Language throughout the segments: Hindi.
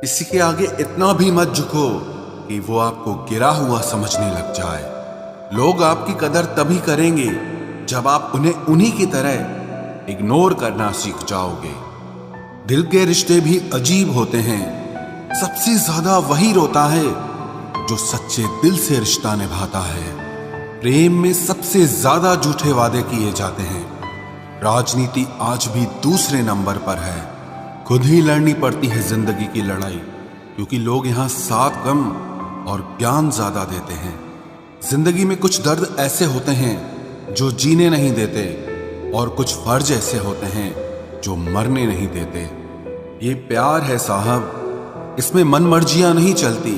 किसी के आगे इतना भी मत झुको कि वो आपको गिरा हुआ समझने लग जाए। लोग आपकी कदर तभी करेंगे जब आप उन्हें उन्हीं की तरह इग्नोर करना सीख जाओगे। दिल के रिश्ते भी अजीब होते हैं। सबसे ज्यादा वही रोता है जो सच्चे दिल से रिश्ता निभाता है। प्रेम में सबसे ज्यादा झूठे वादे किए जाते हैं। राजनीति आज भी दूसरे नंबर पर है। खुद ही लड़नी पड़ती है जिंदगी की लड़ाई, क्योंकि लोग यहाँ साथ कम और ज्ञान ज्यादा देते हैं। जिंदगी में कुछ दर्द ऐसे होते हैं जो जीने नहीं देते, और कुछ फर्ज ऐसे होते हैं जो मरने नहीं देते। ये प्यार है साहब, इसमें मन मर्जियां नहीं चलती।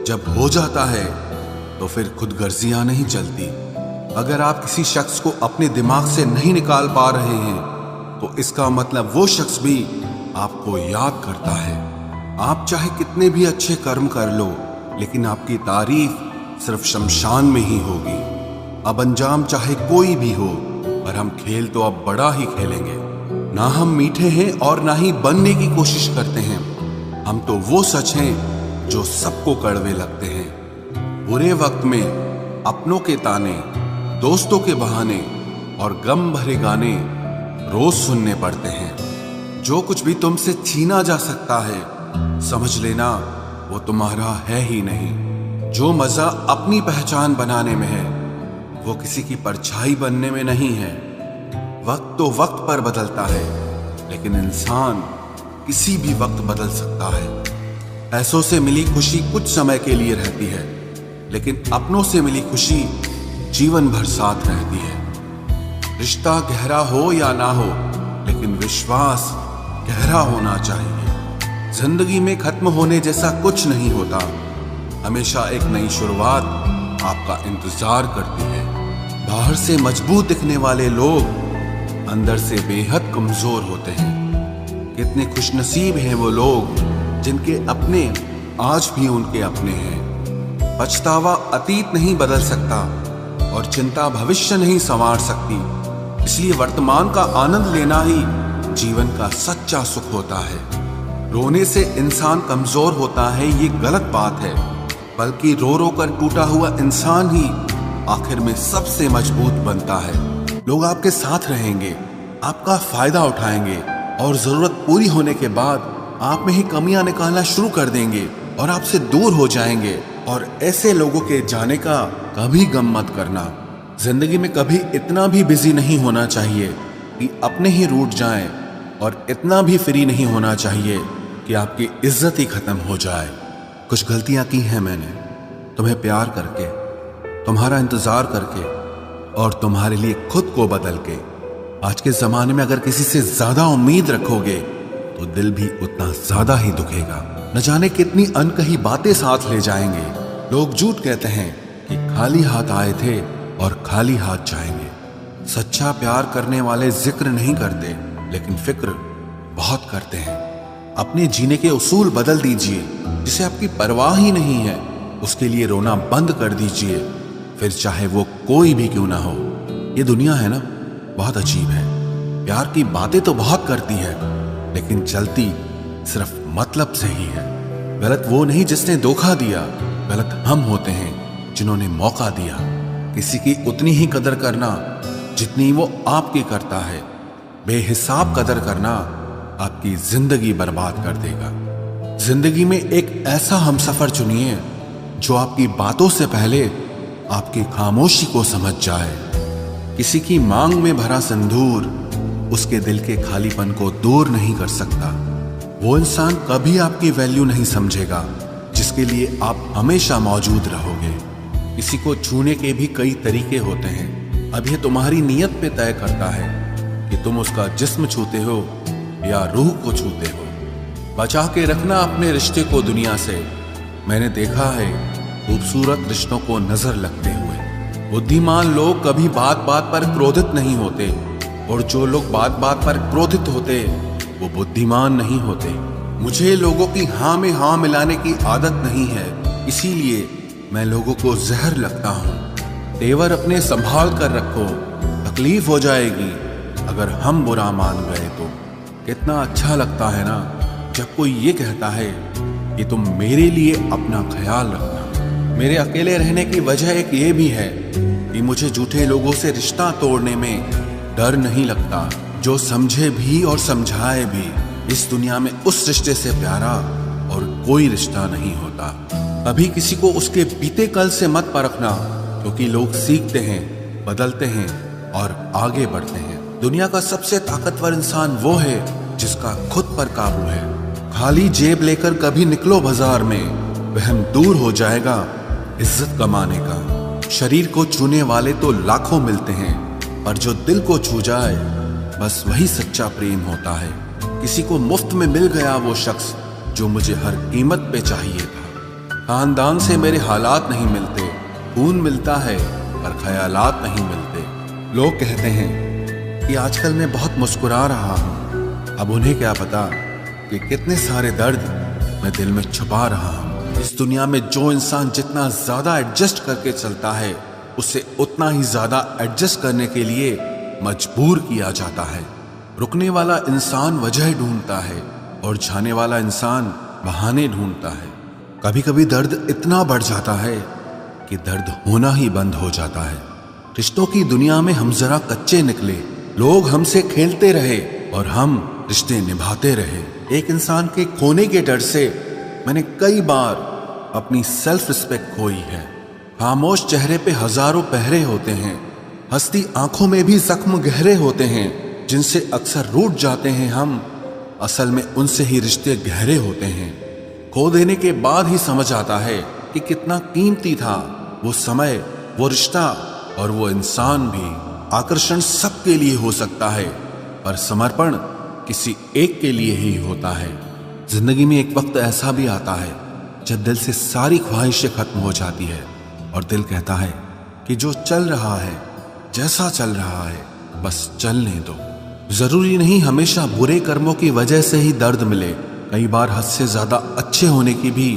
जब हो जाता है तो फिर खुद गर्जियां नहीं चलती। अगर आप किसी शख्स को अपने दिमाग से नहीं निकाल पा रहे हैं तो इसका मतलब वो शख्स भी आपको याद करता है। आप चाहे कितने भी अच्छे कर्म कर लो, लेकिन आपकी तारीफ सिर्फ शमशान में ही होगी। अब अंजाम चाहे कोई भी हो, पर हम खेल तो अब बड़ा ही खेलेंगे। ना हम मीठे हैं और ना ही बनने की कोशिश करते हैं। हम तो वो सच हैं जो सबको कड़वे लगते हैं। बुरे वक्त में अपनों के ताने, दोस्तों के बहाने और गम भरे गाने रोज सुनने पड़ते हैं। जो कुछ भी तुमसे छीना जा सकता है, समझ लेना वो तुम्हारा है ही नहीं। जो मजा अपनी पहचान बनाने में है, वो किसी की परछाई बनने में नहीं है। वक्त तो वक्त पर बदलता है, लेकिन इंसान किसी भी वक्त बदल सकता है। पैसों से मिली खुशी कुछ समय के लिए रहती है, लेकिन अपनों से मिली खुशी जीवन भर साथ रहती है। रिश्ता गहरा हो या ना हो, लेकिन विश्वास गहरा होना चाहिए। जिंदगी में खत्म होने जैसा कुछ नहीं होता। हमेशा एक नई शुरुआत आपका इंतजार करती है। बाहर से मजबूत दिखने वाले लोग अंदर से बेहद कमजोर होते हैं। कितने खुशनसीब हैं वो लोग जिनके अपने आज भी उनके अपने हैं। पछतावा अतीत नहीं बदल सकता और चिंता भविष्य नहीं संवार सकती। इसलिए वर्तमान का आनंद लेना ही जीवन का सच्चा सुख होता है। रोने से इंसान कमजोर होता है, ये गलत बात है। बल्कि रो रो कर टूटा हुआ इंसान ही आखिर में सबसे मजबूत बनता है। लोग आपके साथ रहेंगे, आपका फायदा उठाएंगे, और जरूरत पूरी होने के बाद आप में ही कमियां निकालना शुरू कर देंगे और आपसे दूर हो जाएंगे। और ऐसे लोगों के जाने का कभी गम मत करना। जिंदगी में कभी इतना भी बिजी नहीं होना चाहिए कि अपने ही रूठ जाएं, और इतना भी फ्री नहीं होना चाहिए कि आपकी इज्जत ही खत्म हो जाए। कुछ गलतियां की हैं मैंने, तुम्हें प्यार करके, तुम्हारा इंतजार करके, और तुम्हारे लिए खुद को बदल के। आज के जमाने में अगर किसी से ज्यादा उम्मीद रखोगे तो दिल भी उतना ज्यादा ही दुखेगा। न जाने कितनी अनकही बातें साथ ले जाएंगे। लोग झूठ कहते हैं कि खाली हाथ आए थे और खाली हाथ जाएंगे। सच्चा प्यार करने वाले जिक्र नहीं करते, लेकिन फिक्र बहुत करते हैं। अपने जीने के उसूल बदल दीजिए। जिसे आपकी परवाह ही नहीं है, उसके लिए रोना बंद कर दीजिए, फिर चाहे वो कोई भी क्यों ना हो। ये दुनिया है ना, बहुत अजीब है। प्यार की बातें तो बहुत करती है, लेकिन चलती सिर्फ मतलब से ही है। गलत वो नहीं जिसने धोखा दिया, गलत हम होते हैं जिन्होंने मौका दिया। किसी की उतनी ही कदर करना जितनी वो आपकी करता है। बेहिसाब कदर करना आपकी जिंदगी बर्बाद कर देगा। जिंदगी में एक ऐसा हमसफर चुनिए जो आपकी बातों से पहले आपकी खामोशी को समझ जाए। किसी की मांग में भरा सिंदूर उसके दिल के खालीपन को दूर नहीं कर सकता। वो इंसान कभी आपकी वैल्यू नहीं समझेगा जिसके लिए आप हमेशा मौजूद रहोगे। किसी को छूने के भी कई तरीके होते हैं। अब ये तुम्हारी नीयत पे तय करता है कि तुम उसका जिस्म छूते हो या रूह को छूते हो। बचा के रखना अपने रिश्ते को दुनिया से। मैंने देखा है खूबसूरत रिश्तों को नजर लगते हुए। बुद्धिमान लोग कभी बात बात पर क्रोधित नहीं होते, और जो लोग बात बात पर क्रोधित होते वो बुद्धिमान नहीं होते। मुझे लोगों की हाँ में हाँ मिलाने की आदत नहीं है, इसीलिए मैं लोगों को जहर लगता हूँ। तेवर अपने संभाल कर रखो, तकलीफ हो जाएगी अगर हम बुरा मान गए तो। कितना अच्छा लगता है ना जब कोई ये कहता है कि तुम मेरे लिए अपना ख्याल रखना। मेरे अकेले रहने की वजह एक ये भी है कि मुझे झूठे लोगों से रिश्ता तोड़ने में डर नहीं लगता। जो समझे भी और समझाए भी, इस दुनिया में उस रिश्ते से प्यारा और कोई रिश्ता नहीं होता। कभी किसी को उसके बीते कल से मत परखना, क्योंकि लोग सीखते हैं, बदलते हैं और आगे बढ़ते हैं। दुनिया का सबसे ताकतवर इंसान वो है जिसका खुद पर काबू है। खाली जेब लेकर कभी निकलो बाजार में, वहम दूर हो जाएगा इज्जत कमाने का। शरीर को छूने वाले तो लाखों मिलते हैं, पर जो दिल को छू जाए बस वही सच्चा प्रेम होता है। किसी को मुफ्त में मिल गया वो शख्स जो मुझे हर कीमत पे चाहिए था। खानदान से मेरे हालात नहीं मिलते, खून मिलता है पर ख्यालात नहीं मिलते। लोग कहते हैं कि आजकल मैं बहुत मुस्कुरा रहा हूँ, अब उन्हें क्या पता कि कितने सारे दर्द मैं दिल में छुपा रहा हूँ। इस दुनिया में जो इंसान जितना ज्यादा एडजस्ट करके चलता है, उसे उतना ही ज्यादा एडजस्ट करने के लिए मजबूर किया जाता है। रुकने वाला इंसान वजह ढूंढता है और जाने वाला इंसान बहाने ढूंढता है। कभी कभी दर्द इतना बढ़ जाता है कि दर्द होना ही बंद हो जाता है। रिश्तों की दुनिया में हम जरा कच्चे निकले, लोग हमसे खेलते रहे और हम रिश्ते निभाते रहे। एक इंसान के खोने के डर से मैंने कई बार अपनी सेल्फ रिस्पेक्ट खोई है। खामोश चेहरे पे हजारों पहरे होते हैं, हंसती आंखों में भी जख्म गहरे होते हैं, जिनसे अक्सर रूठ जाते हैं हम, असल में उनसे ही रिश्ते गहरे होते हैं। खो देने के बाद ही समझ आता है कि कितना कीमती था वो समय, वो रिश्ता और वो इंसान भी। आकर्षण सबके लिए हो सकता है, पर समर्पण किसी एक के लिए ही होता है। जिंदगी में एक वक्त ऐसा भी आता है जब दिल से सारी ख्वाहिशें खत्म हो जाती है और दिल कहता है कि जो चल रहा है, जैसा चल रहा है, बस चलने दो। जरूरी नहीं हमेशा बुरे कर्मों की वजह से ही दर्द मिले, कई बार हद से ज्यादा अच्छे होने की भी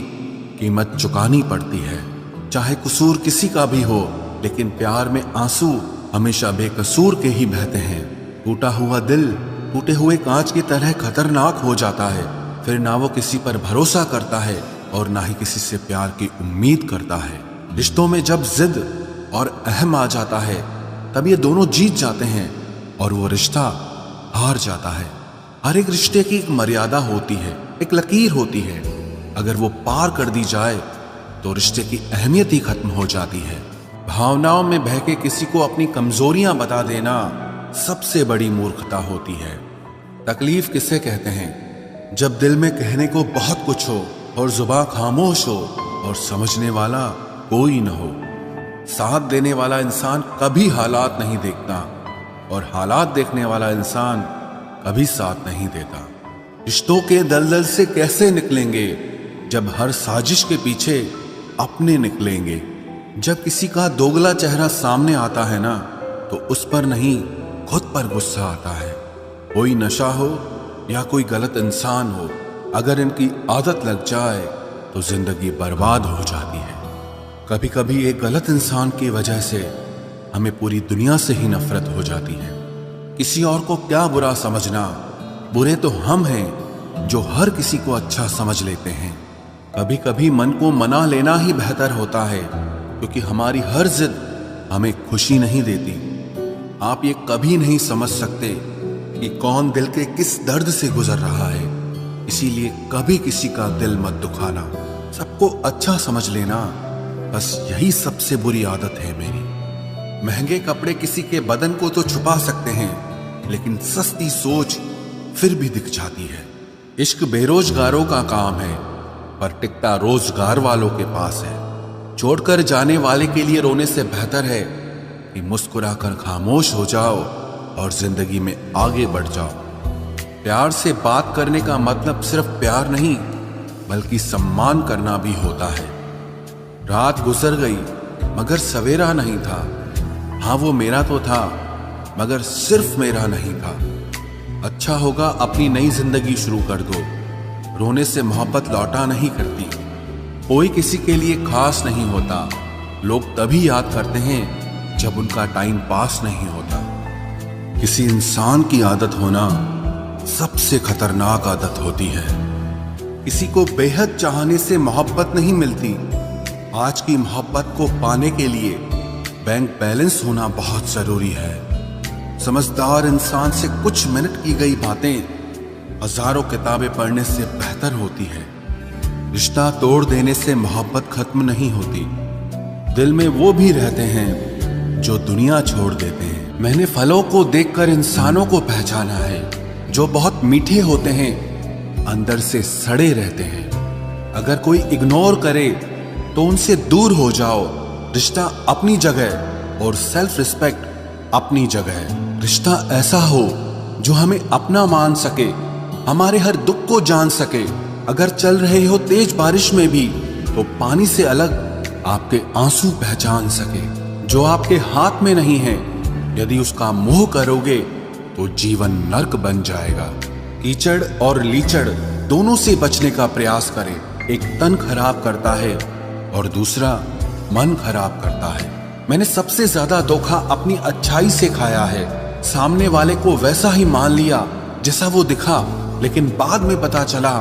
कीमत चुकानी पड़ती है। चाहे कसूर किसी का भी हो, लेकिन प्यार में आंसू हमेशा बेकसूर के ही बहते हैं। टूटा हुआ दिल टूटे हुए कांच की तरह खतरनाक हो जाता है। फिर ना वो किसी पर भरोसा करता है और ना ही किसी से प्यार की उम्मीद करता है। रिश्तों में जब जिद और अहम आ जाता है, तब ये दोनों जीत जाते हैं और वो रिश्ता हार जाता है। हर एक रिश्ते की एक मर्यादा होती है, एक लकीर होती है। अगर वो पार कर दी जाए तो रिश्ते की अहमियत ही खत्म हो जाती है। भावनाओं में बहके किसी को अपनी कमजोरियां बता देना सबसे बड़ी मूर्खता होती है। तकलीफ किसे कहते हैं? जब दिल में कहने को बहुत कुछ हो और जुबान खामोश हो और समझने वाला कोई न हो। साथ देने वाला इंसान कभी हालात नहीं देखता और हालात देखने वाला इंसान कभी साथ नहीं देता। रिश्तों के दलदल से कैसे निकलेंगे जब हर साजिश के पीछे अपने निकलेंगे। जब किसी का दोगला चेहरा सामने आता है ना, तो उस पर नहीं खुद पर गुस्सा आता है। कोई नशा हो या कोई गलत इंसान हो, अगर इनकी आदत लग जाए तो जिंदगी बर्बाद हो जाती है। कभी कभी एक गलत इंसान की वजह से हमें पूरी दुनिया से ही नफरत हो जाती है। किसी और को क्या बुरा समझना, बुरे तो हम हैं जो हर किसी को अच्छा समझ लेते हैं। कभी कभी मन को मना लेना ही बेहतर होता है, क्योंकि हमारी हर जिद हमें खुशी नहीं देती। आप ये कभी नहीं समझ सकते कि कौन दिल के किस दर्द से गुजर रहा है, इसीलिए कभी किसी का दिल मत दुखाना। सबको अच्छा समझ लेना, बस यही सबसे बुरी आदत है मेरी। महंगे कपड़े किसी के बदन को तो छुपा सकते हैं, लेकिन सस्ती सोच फिर भी दिख जाती है। इश्क बेरोजगारों का काम है, पर टिकता रोजगार वालों के पास है। छोड़कर जाने वाले के लिए रोने से बेहतर है कि मुस्कुराकर खामोश हो जाओ और जिंदगी में आगे बढ़ जाओ। प्यार से बात करने का मतलब सिर्फ प्यार नहीं, बल्कि सम्मान करना भी होता है। रात गुजर गई मगर सवेरा नहीं था। हाँ, वो मेरा तो था, मगर सिर्फ मेरा नहीं था। अच्छा होगा अपनी नई जिंदगी शुरू कर दो। रोने से मोहब्बत लौटा नहीं करती। कोई किसी के लिए खास नहीं होता। लोग तभी याद करते हैं जब उनका टाइम पास नहीं होता। किसी इंसान की आदत होना सबसे खतरनाक आदत होती है। किसी को बेहद चाहने से मोहब्बत नहीं मिलती। आज की मोहब्बत को पाने के लिए बैंक बैलेंस होना बहुत जरूरी है। समझदार इंसान से कुछ मिनट की गई बातें हजारों किताबें पढ़ने से बेहतर होती है। रिश्ता तोड़ देने से मोहब्बत खत्म नहीं होती। दिल में वो भी रहते हैं जो दुनिया छोड़ देते हैं। मैंने फलों को देखकर इंसानों को पहचाना है, जो बहुत मीठे होते हैं अंदर से सड़े रहते हैं। अगर कोई इग्नोर करे तो उनसे दूर हो जाओ। रिश्ता अपनी जगह और सेल्फ रिस्पेक्ट अपनी जगह। रिश्ता ऐसा हो जो हमें अपना मान सके, हमारे हर दुख को जान सके। अगर चल रहे हो तेज बारिश में भी तो पानी से अलग आपके आंसू पहचान सके। जो आपके हाथ में नहीं है, यदि उसका मोह करोगे तो जीवन नर्क बन जाएगा। कीचड़ और लीचड़ दोनों से बचने का प्रयास करें। एक तन खराब करता है और दूसरा मन खराब करता है। मैंने सबसे ज्यादा धोखा अपनी अच्छाई से खाया है। सामने वाले को वैसा ही मान लिया जैसा वो दिखा, लेकिन बाद में पता चला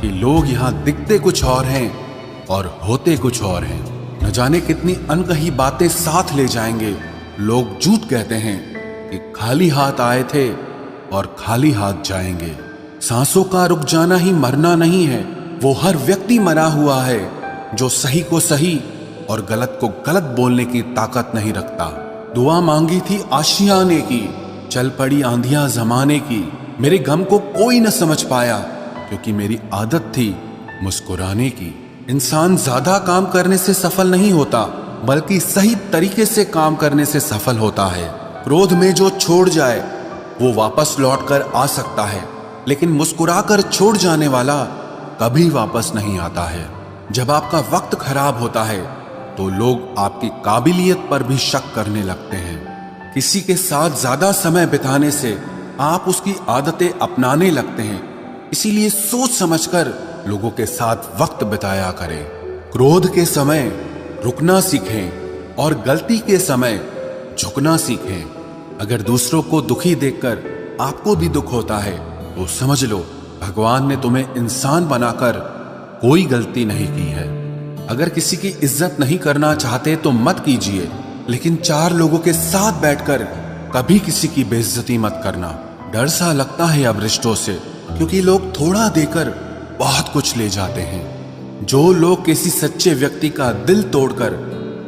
कि लोग यहाँ दिखते कुछ और हैं और होते कुछ और हैं। न जाने कितनी अनकही बातें साथ ले जाएंगे। लोग झूठ कहते हैं कि खाली हाथ आए थे और खाली हाथ जाएंगे। सांसों का रुक जाना ही मरना नहीं है। वो हर व्यक्ति मरा हुआ है जो सही को सही और गलत को गलत बोलने की ताकत नहीं रखता। दुआ मांगी थी आशियाने की, चल पड़ी आंधियां जमाने की। मेरे गम को कोई न समझ पाया क्योंकि मेरी आदत थी मुस्कुराने की। इंसान ज्यादा काम करने से सफल नहीं होता, बल्कि सही तरीके से काम करने से सफल होता है। क्रोध में जो छोड़ जाए वो वापस लौट कर आ सकता है, लेकिन मुस्कुराकर छोड़ जाने वाला कभी वापस नहीं आता है। जब आपका वक्त खराब होता है तो लोग आपकी काबिलियत पर भी शक करने लगते हैं। किसी के साथ ज्यादा समय बिताने से आप उसकी आदतें अपनाने लगते हैं। इसीलिए सोच समझकर लोगों के साथ वक्त बिताया करें। क्रोध के समय रुकना सीखें और गलती के समय झुकना सीखें। अगर दूसरों को दुखी देखकर आपको भी दुख होता है तो समझ लो भगवान ने तुम्हें इंसान बनाकर कोई गलती नहीं की है। अगर किसी की इज्जत नहीं करना चाहते तो मत कीजिए, लेकिन चार लोगों के साथ बैठकर कभी किसी की बेइज्जती मत करना। डर सा लगता है अब रिश्तों से, क्योंकि लोग थोड़ा देकर बहुत कुछ ले जाते हैं। जो लोग किसी सच्चे व्यक्ति का दिल तोड़कर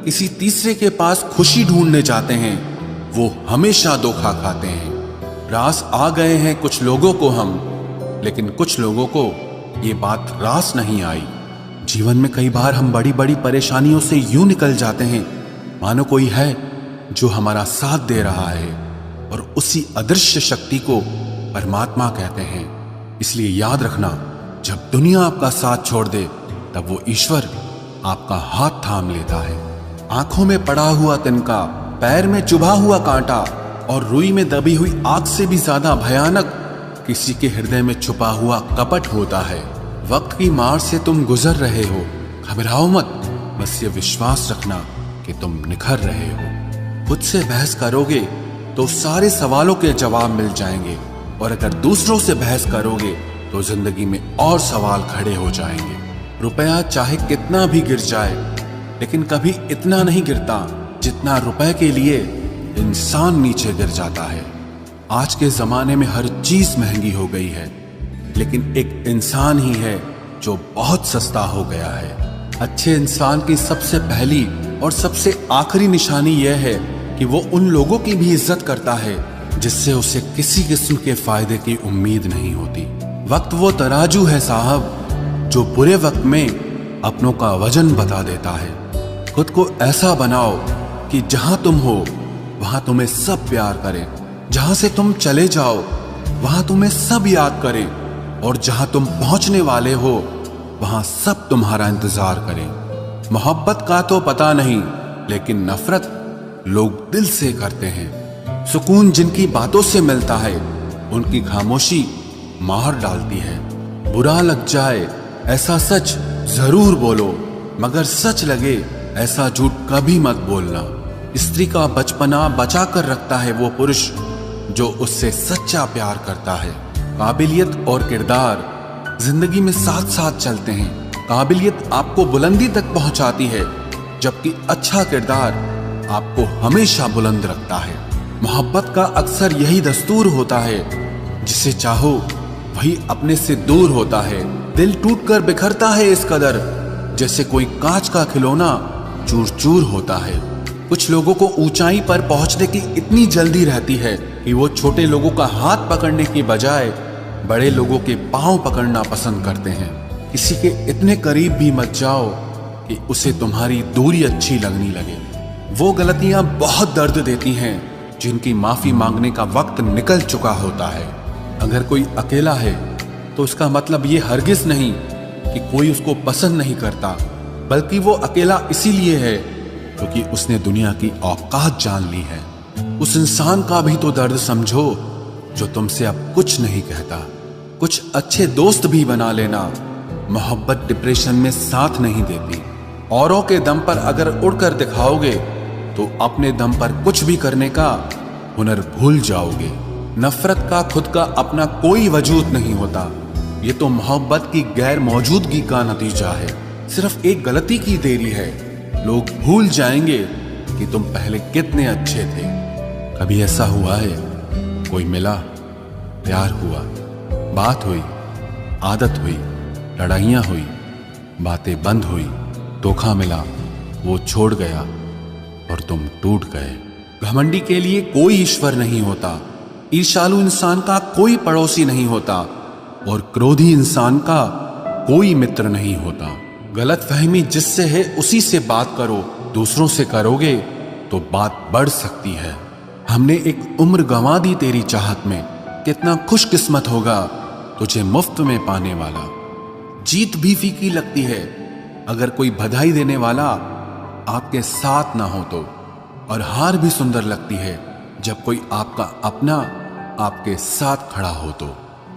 किसी तीसरे के पास खुशी ढूंढने जाते हैं वो हमेशा धोखा खाते हैं। रास आ गए हैं कुछ लोगों को हम, लेकिन कुछ लोगों को ये बात रास नहीं आई। जीवन में कई बार हम बड़ी बड़ी परेशानियों से यूं निकल जाते हैं मानो कोई है जो हमारा साथ दे रहा है, और उसी अदृश्य शक्ति को परमात्मा कहते हैं। इसलिए याद रखना, जब दुनिया आपका साथ छोड़ दे तब वो ईश्वर आपका हाथ थाम लेता है। आंखों में पड़ा हुआ तिनका, पैर में चुभा हुआ कांटा और रुई में दबी हुई आग से भी ज्यादा भयानक किसी के हृदय में छुपा हुआ कपट होता है। वक्त की मार से तुम गुजर रहे हो, घबराओ मत, बस ये विश्वास रखना कि तुम निखर रहे हो। खुद से बहस करोगे तो सारे सवालों के जवाब मिल जाएंगे, और अगर दूसरों से बहस करोगे तो जिंदगी में और सवाल खड़े हो जाएंगे। रुपया चाहे कितना भी गिर जाए, लेकिन कभी इतना नहीं गिरता जितना रुपए के लिए इंसान नीचे गिर जाता है। आज के जमाने में हर चीज महंगी हो गई है, लेकिन एक इंसान ही है जो बहुत सस्ता हो गया है। अच्छे इंसान की सबसे पहली और सबसे आखिरी निशानी यह है कि वो उन लोगों की भी इज्जत करता है जिससे उसे किसी किस्म के फायदे की उम्मीद नहीं होती। वक्त वो तराजू है साहब जो बुरे वक्त में अपनों का वजन बता देता है। खुद को ऐसा बनाओ कि जहां तुम हो वहां तुम्हें सब प्यार करें, जहां से तुम चले जाओ वहां तुम्हें सब याद करें, और जहां तुम पहुंचने वाले हो वहां सब तुम्हारा इंतजार करें। मोहब्बत का तो पता नहीं, लेकिन नफरत लोग दिल से करते हैं। सुकून जिनकी बातों से मिलता है उनकी खामोशी मार डालती है। बुरा लग जाए ऐसा सच जरूर बोलो, मगर सच लगे ऐसा झूठ कभी मत बोलना। स्त्री का बचपना बचा कर रखता है वो पुरुष जो उससे सच्चा प्यार करता है। काबिलियत और किरदार जिंदगी में साथ साथ चलते हैं। काबिलियत आपको बुलंदी तक पहुंचाती है, जबकि अच्छा किरदार आपको हमेशा बुलंद रखता है। मोहब्बत का अक्सर यही दस्तूर होता है, जिसे चाहो वही अपने से दूर होता है। दिल टूटकर बिखरता है इस कदर, जैसे कोई कांच का खिलौना चूर चूर होता है। कुछ लोगों को ऊंचाई पर पहुंचने की इतनी जल्दी रहती है कि वो छोटे लोगों का हाथ पकड़ने की बजाय बड़े लोगों के पांव पकड़ना पसंद करते हैं। किसी के इतने करीब भी मत जाओ कि उसे तुम्हारी दूरी अच्छी लगने लगे। वो गलतियां बहुत दर्द देती हैं जिनकी माफी मांगने का वक्त निकल चुका होता है। अगर कोई अकेला है तो उसका मतलब ये हरगिज नहीं कि कोई उसको पसंद नहीं करता, बल्कि वो अकेला इसीलिए है क्योंकि उसने दुनिया की औकात जान ली है। उस इंसान का भी तो दर्द समझो जो तुमसे अब कुछ नहीं कहता। कुछ अच्छे दोस्त भी बना लेना। मोहब्बत डिप्रेशन में साथ नहीं देती। औरों के दम पर अगर उड़कर दिखाओगे तो अपने दम पर कुछ भी करने का हुनर भूल जाओगे। नफरत का खुद का अपना कोई वजूद नहीं होता। ये तो मोहब्बत की गैर मौजूदगी का नतीजा है। सिर्फ एक गलती की देरी है। लोग भूल जाएंगे कि तुम पहले कितने अच्छे थे। कभी ऐसा हुआ है, कोई मिला, प्यार हुआ, बात हुई, आदत हुई, लड़ाइयां हुई, बातें बंद हुई, धोखा मिला, वो छोड़ गया और तुम टूट गए। घमंडी के लिए कोई ईश्वर नहीं होता। ईर्ष्यालु इंसान का कोई पड़ोसी नहीं होता और क्रोधी इंसान का कोई मित्र नहीं होता। गलतफहमी जिससे है उसी से बात करो। दूसरों से करोगे तो बात बढ़ सकती है। हमने एक उम्र गंवा दी तेरी चाहत में। कितना खुशकिस्मत होगा तुझे मुफ्त में पाने वाला। जीत भी फीकी लगती है अगर कोई बधाई देने वाला आपके साथ ना हो तो, और हार भी सुंदर लगती है जब कोई आपका अपना आपके साथ खड़ा हो तो।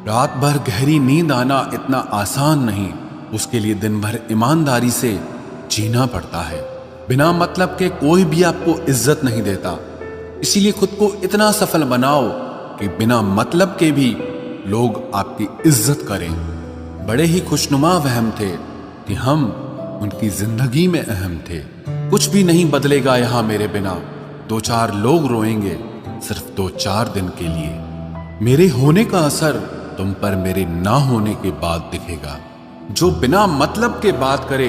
रात भर गहरी नींद आना इतना आसान नहीं। उसके लिए दिन भर ईमानदारी से जीना पड़ता है। बिना मतलब के कोई भी आपको इज्जत नहीं देता। इसीलिए खुद को इतना सफल बनाओ कि बिना मतलब के भी लोग आपकी इज्जत करें। बड़े ही खुशनुमा वहम थे कि हम उनकी जिंदगी में अहम थे। कुछ भी नहीं बदलेगा यहां मेरे बिना। दो चार लोग रोएंगे सिर्फ 2-4 दिन के लिए। मेरे होने का असर तुम पर मेरे ना होने के बाद दिखेगा। जो बिना मतलब के बात करे,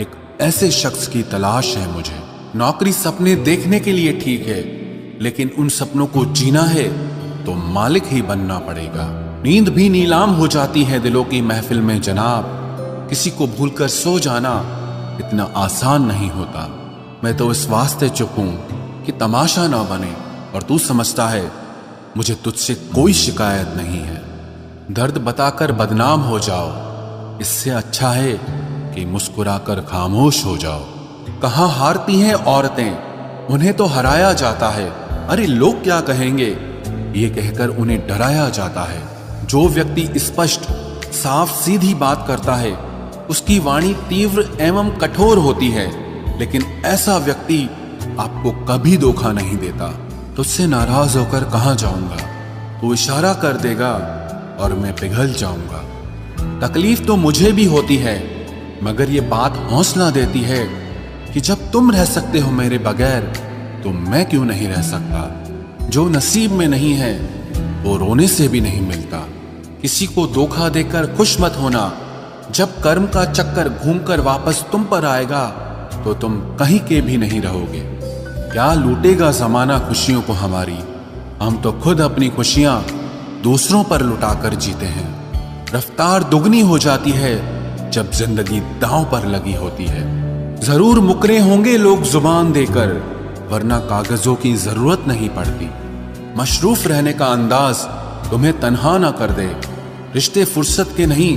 एक ऐसे शख्स की तलाश है मुझे। नौकरी सपने देखने के लिए ठीक है, लेकिन उन सपनों को जीना है तो मालिक ही बनना पड़ेगा। नींद भी नीलाम हो जाती है दिलों की महफिल में जनाब। किसी को भूलकर सो जाना इतना आसान नहीं होता। मैं तो इस वास्ते चुप हूं कि तमाशा ना बने, और तू समझता है मुझे तुझसे कोई शिकायत नहीं है। दर्द बताकर बदनाम हो जाओ, इससे अच्छा है कि मुस्कुराकर खामोश हो जाओ। कहां हारती हैं औरतें, उन्हें तो हराया जाता है। अरे लोग क्या कहेंगे, ये कहकर उन्हें डराया जाता है। जो व्यक्ति स्पष्ट साफ सीधी बात करता है उसकी वाणी तीव्र एवं कठोर होती है, लेकिन ऐसा व्यक्ति आपको कभी धोखा नहीं देता। तुझसे नाराज होकर कहां जाऊंगा, तू इशारा कर देगा और मैं पिघल जाऊंगा। तकलीफ तो मुझे भी होती है, मगर ये बात हौसला देती है कि जब तुम रह सकते हो मेरे बगैर तो मैं क्यों नहीं रह सकता। जो नसीब में नहीं है वो रोने से भी नहीं मिलता। किसी को धोखा देकर खुश मत होना। जब कर्म का चक्कर घूमकर वापस तुम पर आएगा तो तुम कहीं के भी नहीं रहोगे। क्या लूटेगा जमाना खुशियों को हमारी, हम तो खुद अपनी खुशियां दूसरों पर लुटाकर जीते हैं। रफ्तार दुगनी हो जाती है जब जिंदगी दांव पर लगी होती है। जरूर मुकरे होंगे लोग जुबान देकर, वरना कागजों की जरूरत नहीं पड़ती। मशरूफ रहने का अंदाज तुम्हें तन्हा ना कर दे। रिश्ते फुर्सत के नहीं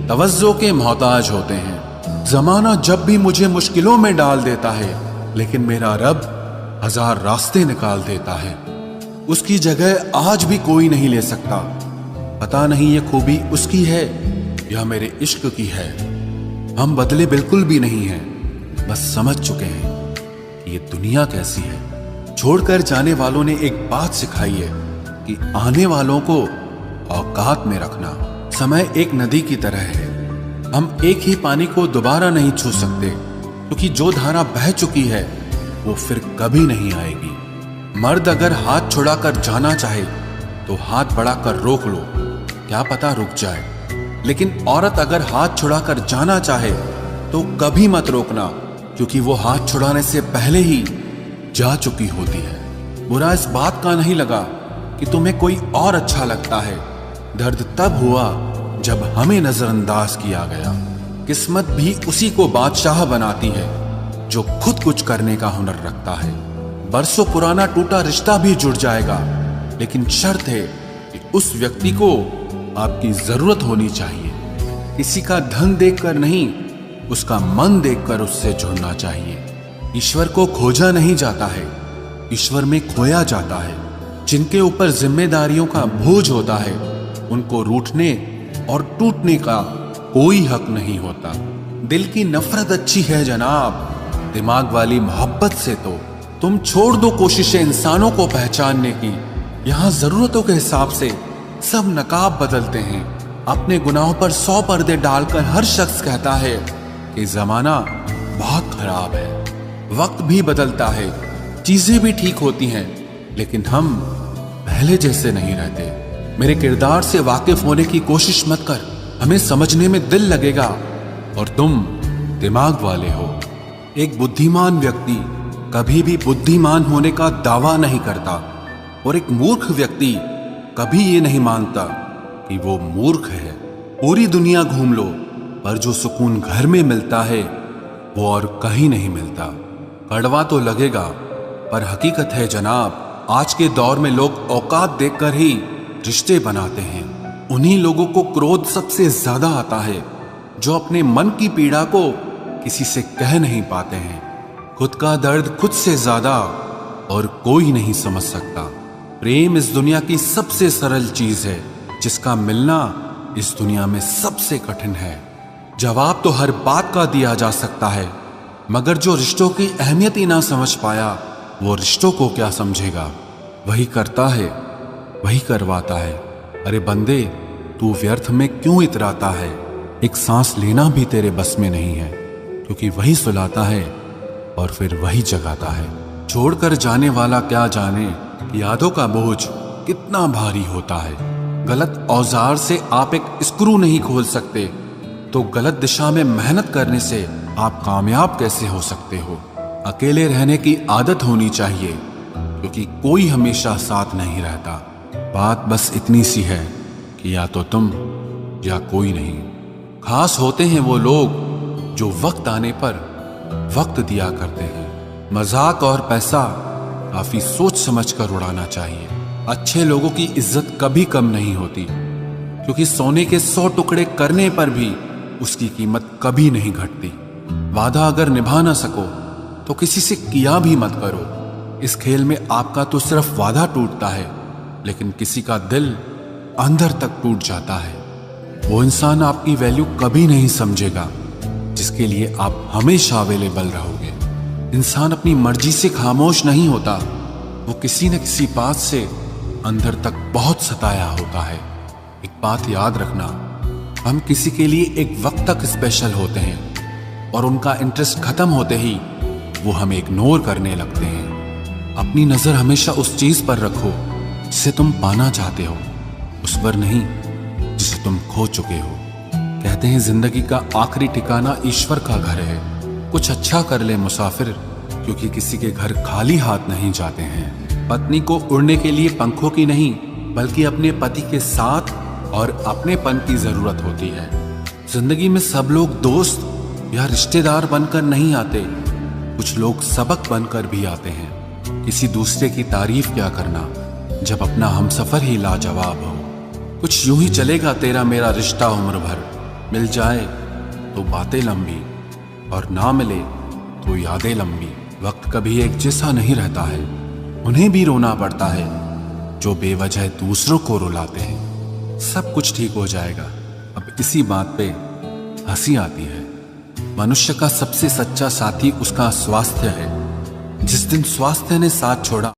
तवज्जो के मोहताज होते हैं। जमाना जब भी मुझे मुश्किलों में डाल देता है, लेकिन मेरा रब 1000 रास्ते निकाल देता है। उसकी जगह आज भी कोई नहीं ले सकता। पता नहीं ये खूबी उसकी है या मेरे इश्क की है। हम बदले बिल्कुल भी नहीं हैं, बस समझ चुके हैं कि ये दुनिया कैसी है। छोड़कर जाने वालों ने एक बात सिखाई है कि आने वालों को औकात में रखना। समय एक नदी की तरह है। हम एक ही पानी को दोबारा नहीं छू सकते, क्योंकि जो धारा बह चुकी है वो फिर कभी नहीं आएगी। मर्द अगर हाथ छुड़ाकर जाना चाहे तो हाथ बढ़ाकर रोक लो, क्या पता रुक जाए। लेकिन औरत अगर हाथ छुड़ाकर जाना चाहे तो कभी मत रोकना, क्योंकि वो हाथ छुड़ाने से पहले ही जा चुकी होती है। बुरा इस बात का नहीं लगा कि तुम्हें कोई और अच्छा लगता है। दर्द तब हुआ जब हमें नजरअंदाज किया गया। किस्मत भी उसी को बादशाह बनाती है जो खुद कुछ करने का हुनर रखता है। बरसों पुराना टूटा रिश्ता भी जुड़ जाएगा, लेकिन शर्त है कि उस व्यक्ति को आपकी जरूरत होनी चाहिए। किसी का धन देखकर नहीं, उसका मन देखकर उससे जुड़ना चाहिए। ईश्वर को खोजा नहीं जाता है, ईश्वर में खोया जाता है। जिनके ऊपर जिम्मेदारियों का बोझ होता है उनको रूठने और टूटने का कोई हक नहीं होता। दिल की नफरत अच्छी है जनाब, दिमाग वाली मोहब्बत से तो तुम छोड़ दो कोशिशें इंसानों को पहचानने की। यहां जरूरतों के हिसाब से सब नकाब बदलते हैं। अपने गुनाहों पर 100 पर्दे डालकर हर शख्स कहता है कि जमाना बहुत खराब है। वक्त भी बदलता है, चीजें भी ठीक होती हैं, लेकिन हम पहले जैसे नहीं रहते। मेरे किरदार से वाकिफ होने की कोशिश मत कर, हमें समझने में दिल लगेगा और तुम दिमाग वाले हो। एक बुद्धिमान व्यक्ति कभी भी बुद्धिमान होने का दावा नहीं करता, और एक मूर्ख व्यक्ति कभी ये नहीं मानता कि वो मूर्ख है। पूरी दुनिया घूम लो, पर जो सुकून घर में मिलता है वो और कहीं नहीं मिलता। कड़वा तो लगेगा, पर हकीकत है जनाब, आज के दौर में लोग औकात देखकर ही रिश्ते बनाते हैं। उन्हीं लोगों को क्रोध सबसे ज्यादा आता है जो अपने मन की पीड़ा को किसी से कह नहीं पाते हैं। खुद का दर्द खुद से ज्यादा और कोई नहीं समझ सकता। प्रेम इस दुनिया की सबसे सरल चीज है, जिसका मिलना इस दुनिया में सबसे कठिन है। जवाब तो हर बात का दिया जा सकता है, मगर जो रिश्तों की अहमियत ही ना समझ पाया वो रिश्तों को क्या समझेगा। वही करता है, वही करवाता है। अरे बंदे, तू व्यर्थ में क्यों इतराता है? एक सांस लेना भी तेरे बस में नहीं है, क्योंकि वही सुलाता है और फिर वही जगाता है। छोड़कर जाने वाला क्या जाने कि यादों का बोझ कितना भारी होता है। गलत औजार से आप एक स्क्रू नहीं खोल सकते, तो गलत दिशा में मेहनत करने से आप कामयाब कैसे हो सकते हो? अकेले रहने की आदत होनी चाहिए, क्योंकि कोई हमेशा साथ नहीं रहता। बात बस इतनी सी है कि या तो तुम या कोई नहीं। खास होते हैं वो लोग जो वक्त आने पर वक्त दिया करते हैं। मजाक और पैसा काफी सोच समझ कर उड़ाना चाहिए। अच्छे लोगों की इज्जत कभी कम नहीं होती, क्योंकि सोने के 100 टुकड़े करने पर भी उसकी कीमत कभी नहीं घटती। वादा अगर निभा ना सको तो किसी से किया भी मत करो। इस खेल में आपका तो सिर्फ वादा टूटता है, लेकिन किसी का दिल अंदर तक टूट जाता है। वो इंसान आपकी वैल्यू कभी नहीं समझेगा जिसके लिए आप हमेशा अवेलेबल रहोगे। इंसान अपनी मर्जी से खामोश नहीं होता, वो किसी न किसी बात से अंदर तक बहुत सताया होता है। एक बात याद रखना, हम किसी के लिए एक वक्त तक स्पेशल होते हैं और उनका इंटरेस्ट खत्म होते ही वो हमें इग्नोर करने लगते हैं। अपनी नजर हमेशा उस चीज पर रखो जिसे तुम पाना चाहते हो, उस पर नहीं जिसे तुम खो चुके हो। कहते हैं जिंदगी का आखिरी ठिकाना ईश्वर का घर है। कुछ अच्छा कर ले मुसाफिर, क्योंकि किसी के घर खाली हाथ नहीं जाते हैं। पत्नी को उड़ने के लिए पंखों की नहीं, बल्कि अपने पति के साथ और अपनेपन की जरूरत होती है। जिंदगी में सब लोग दोस्त या रिश्तेदार बनकर नहीं आते, कुछ लोग सबक बनकर भी आते हैं। किसी दूसरे की तारीफ क्या करना जब अपना हमसफर ही लाजवाब हो। कुछ यूं ही चलेगा तेरा मेरा रिश्ता उम्र भर, मिल जाए तो बातें लंबी और ना मिले तो यादें लंबी। वक्त कभी एक जैसा नहीं रहता है, उन्हें भी रोना पड़ता है जो बेवजह दूसरों को रुलाते हैं। सब कुछ ठीक हो जाएगा। अब इसी बात पे हंसी आती है। मनुष्य का सबसे सच्चा साथी उसका स्वास्थ्य है। जिस दिन स्वास्थ्य ने साथ छोड़ा